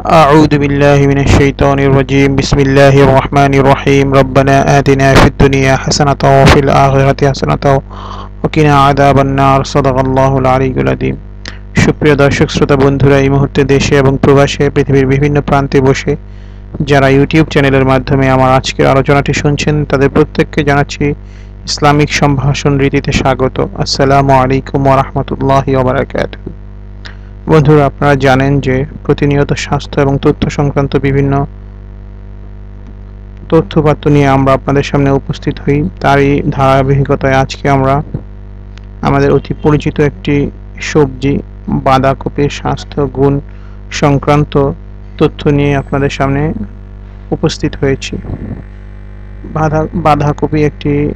أعوذ بالله من الشيطان الرجيم بسم الله الرحمن الرحيم ربنا آتنا في الدنيا حسنة وفي الآخرة حسنة وقنا عذاب النار صدق الله العلي العظيم সুপ্রিয় দর্শক শ্রোতা বন্ধুরা এই মুহূর্তে দেশে এবং প্রবাসে পৃথিবীর বিভিন্ন প্রান্তে বসে যারা ইউটিউব চ্যানেলের মাধ্যমে আমার আজকের আলোচনাটি শুনছেন তাদের প্রত্যেককে জানাচ্ছি ইসলামিক সম্ভাষণ রীতিতে স্বাগত। আসসালামু আলাইকুম ওয়া রাহমাতুল্লাহি ওয়া বারাকাতুহু। বন্ধুরা, আপনারা জানেন যে প্রতিনিয়ত স্বাস্থ্য এবং তথ্য সংক্রান্ত বিভিন্ন তথ্যপাত্র নিয়ে আমরা আপনাদের সামনে উপস্থিত হই। তারই ধারাবাহিকতায় আজকে আমরা আমাদের অতি পরিচিত একটি সবজি বাঁধাকপির স্বাস্থ্য গুণ সংক্রান্ত তথ্য নিয়ে আপনাদের সামনে উপস্থিত হয়েছি। বাঁধাকপি একটি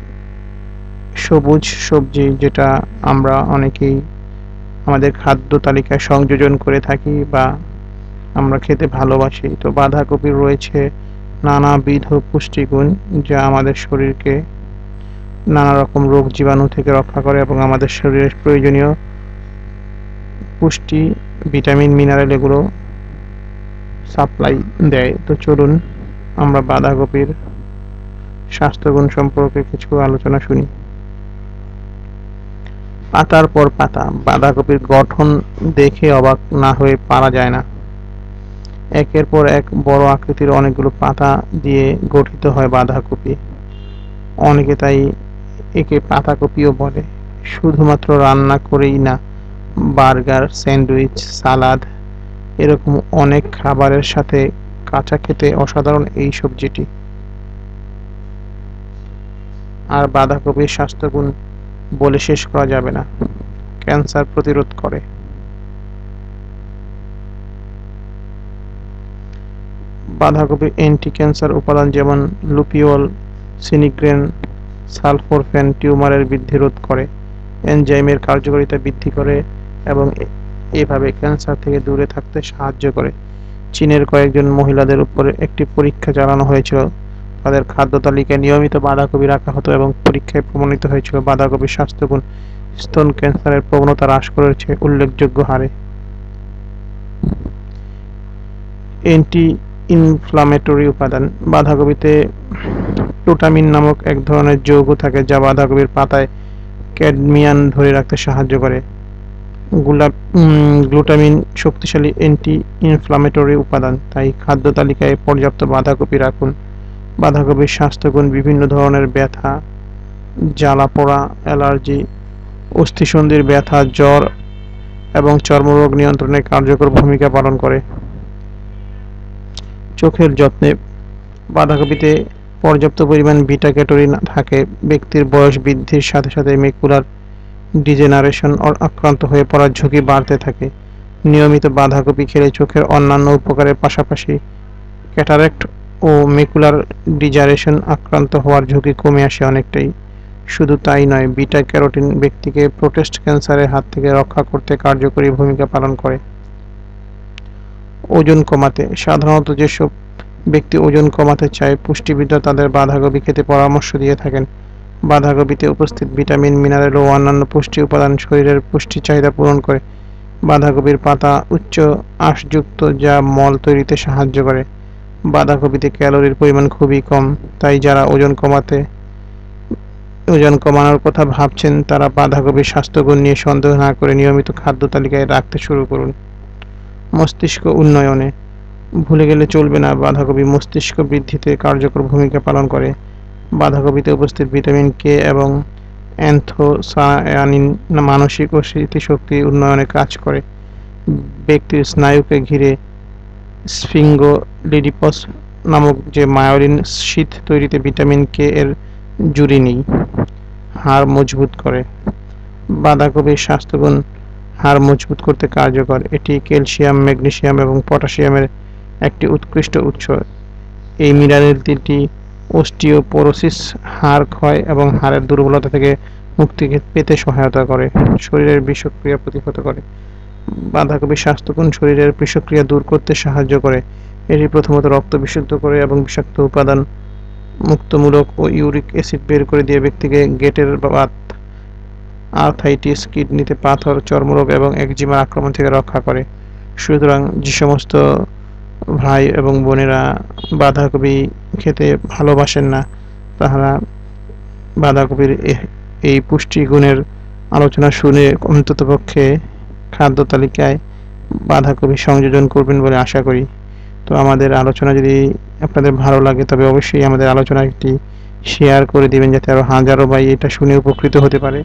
সবুজ সবজি যেটা আমরা অনেকেই আমাদের খাদ্য তালিকায় সংযোজন করে থাকি বা আমরা খেতে ভালোবাসি। তো বাঁধাকপির রয়েছে নানাবিধ পুষ্টিগুণ যা আমাদের শরীরকে নানা রকম রোগ জীবাণু থেকে রক্ষা করে এবং আমাদের শরীরের প্রয়োজনীয় পুষ্টি ভিটামিন মিনারেল এগুলো সাপ্লাই দেয়। তো চলুন আমরা বাঁধাকপির স্বাস্থ্যগুণ সম্পর্কে কিছু আলোচনা শুনি। পাতার পর পাতা বাঁধাকপির গঠন দেখে অবাক না হয়ে পারা যায় না। একের পর এক বড় আকৃতির অনেকগুলো পাতা দিয়ে গঠিত হয় বাঁধাকপি। অনেকে তাই একে পাতাকপিও বলে। শুধুমাত্র রান্না করেই না, বার্গার, স্যান্ডউইচ, সালাদ এরকম অনেক খাবারের সাথে কাঁচা খেতে অসাধারণ এই সবজিটি। আর বাঁধাকপির স্বাস্থ্যগুণ বলে শেষ করা যাবে না। ক্যান্সার প্রতিরোধ করে। বাঁধাকপির অ্যান্টি ক্যান্সার উপাদান যেমন লুপিওল, সিনিগ্রেন, সালফোরফেন টিউমারের বৃদ্ধি রোধ করে, এনজাইমের কার্যকারিতা বৃদ্ধি করে এবং এভাবে ক্যান্সার থেকে দূরে থাকতে সাহায্য করে। চীনের কয়েকজন মহিলাদের উপরে একটি পরীক্ষা চালানো হয়েছিল। তাদের খাদ্য তালিকায় নিয়মিত বাঁধাকপি রাখা হতো এবং পরীক্ষায় প্রমাণিত হয়েছিল বাঁধাকপির স্বাস্থ্যগুণ স্তন ক্যান্সারের প্রবণতা হ্রাস করেছে উল্লেখযোগ্য হারে। অ্যান্টি ইনফ্লামেটরি উপাদান বাঁধাকপিতে গ্লুটামিন নামক এক ধরনের যৌগ থাকে যা বাঁধাকপির পাতায় ক্যাডমিয়াম ধরে রাখতে সাহায্য করে। গ্লুটামিন শক্তিশালী অ্যান্টি ইনফ্লামেটরি উপাদান, তাই খাদ্য তালিকায় পর্যাপ্ত বাঁধাকপি রাখুন। বাঁধাকপির স্বাস্থ্যগুণ বিভিন্ন ধরনের ব্যথা, জ্বালা-পোড়া, অ্যালার্জি, অস্থিসন্ধির ব্যথা, জ্বর এবং চর্মরোগ নিয়ন্ত্রণে কার্যকর ভূমিকা পালন করে। চোখের যত্নে বাঁধাকপিতে পর্যাপ্ত পরিমাণ বিটা ক্যারোটিন থাকে। ব্যক্তির বয়স বৃদ্ধির সাথে সাথে ম্যাকুলার ডিজেনারেশন আক্রান্ত হয়ে পড়ার ঝুঁকি বাড়তে থাকে। নিয়মিত বাঁধাকপি খেলে চোখের অন্যান্য উপকারের পাশাপাশি ক্যাটারাক্ট ও ম্যাকুলার ডিজেনারেশন আক্রান্ত হওয়ার ঝুঁকি কমে আসে অনেকটাই। শুধু তাই নয়, বিটা ক্যারোটিন ব্যক্তিকে প্রোস্টেট ক্যান্সারের হাত থেকে রক্ষা করতে কার্যকরী ভূমিকা পালন করে। ওজন কমাতে সাধারণত যেসব ব্যক্তি ওজন কমাতে চায়, পুষ্টিবিদরা তাদের বাঁধাকপি খেতে পরামর্শ দিয়ে থাকেন। বাঁধাকপিতে উপস্থিত ভিটামিন, মিনারেল ও অন্যান্য পুষ্টি উপাদান শরীরের পুষ্টি চাহিদা পূরণ করে। বাঁধাকপির পাতা উচ্চ আঁশযুক্ত যা মল তৈরিতে সাহায্য করে। বাঁধাকপিতে ক্যালোরির পরিমাণ খুবই কম, তাই যারা ওজন কমানোর কথা ভাবছেন তারা বাঁধাকপির স্বাস্থ্যগুণ নিয়ে সন্দেহ না করে নিয়মিত খাদ্য তালিকায় রাখতে শুরু করুন। মস্তিষ্ক উন্নয়নে ভুলে গেলে চলবে না, বাঁধাকপি মস্তিষ্ক বৃদ্ধিতে কার্যকর ভূমিকা পালন করে। বাঁধাকপিতে উপস্থিত ভিটামিন কে এবং অ্যান্থোসায়ানিন মানসিক ও স্মৃতিশক্তি উন্নয়নে কাজ করে। ব্যক্তির স্নায়ুকে ঘিরে স্ফিঙ্গোলিডিপস নামক যে মায়োলিন শীথ তৈরিতে ভিটামিন কে এর জুড়ি নেই। হাড় মজবুত করে বাঁধাকপির স্বাস্থ্যগুণ হাড় মজবুত করতে কার্যকর। এটি ক্যালসিয়াম, ম্যাগনেসিয়াম এবং পটাশিয়ামের একটি উৎকৃষ্ট উৎস। এই মিনারেলটি অস্টিওপোরোসিস, হাড় ক্ষয় এবং হাড়ের দুর্বলতা থেকে মুক্তি পেতে সহায়তা করে। শরীরের বিষক্রিয়া প্রতিহত করে বাঁধাকপির স্বাস্থ্যগুণ শরীরের বিষক্রিয়া দূর করতে সাহায্য করে। এটি প্রথমত রক্ত বিশুদ্ধ করে এবং বিষাক্ত উপাদান মুক্তমূলক ও ইউরিক অ্যাসিড বের করে দিয়ে ব্যক্তিকে গেটের বাত, আর্থাইটিস, কিডনিতে পাথর, চর্মরোগ এবং একজিমার আক্রমণ থেকে রক্ষা করে। সুতরাং যে সমস্ত ভাই এবং বোনেরা বাঁধাকপি খেতে ভালোবাসেন না, তাহারা বাঁধাকপির এই পুষ্টিগুণের আলোচনা শুনে অন্ততপক্ষে খাদ্য তালিকায় বাঁধাকপি সংযোজন করবেন বলে আশা করি। তো আমাদের আলোচনা যদি আপনাদের ভালো লাগে তবে অবশ্যই আমাদের আলোচনা একটি শেয়ার করে দিবেন, যাতে আরও হাজারো ভাই এটা শুনে উপকৃত হতে পারে।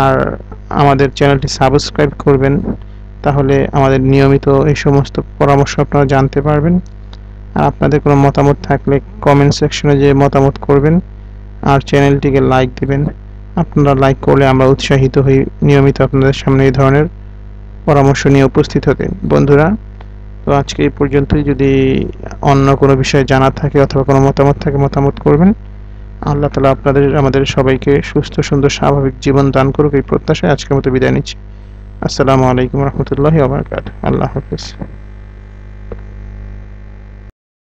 আর আমাদের চ্যানেলটি সাবস্ক্রাইব করবেন, তাহলে আমাদের নিয়মিত এই সমস্ত পরামর্শ আপনারা জানতে পারবেন। আর আপনাদের কোনো মতামত থাকলে কমেন্ট সেকশনে যে মতামত করবেন, আর চ্যানেলটিকে লাইক দিবেন। আপনারা লাইক করলে আমরা উৎসাহিত হই নিয়মিত আপনাদের সামনে এই ধরনের পরামর্শ নিয়ে উপস্থিত হতে। বন্ধুরা, তো আজকে এই পর্যন্তই। যদি অন্য কোনো বিষয়ে জানার থাকে অথবা কোনো মতামত থাকে, মতামত করবেন। আল্লাহ তাআলা আপনাদের আমাদের সবাইকে সুস্থ সুন্দর স্বাভাবিক জীবন দান করুক, এই প্রত্যাশায় আজকের মতো বিদায় নিচ্ছি। আসসালামু আলাইকুম রহমতুল্লাহি ওয়া বারাকাতুহু। আল্লাহ হাফেজ।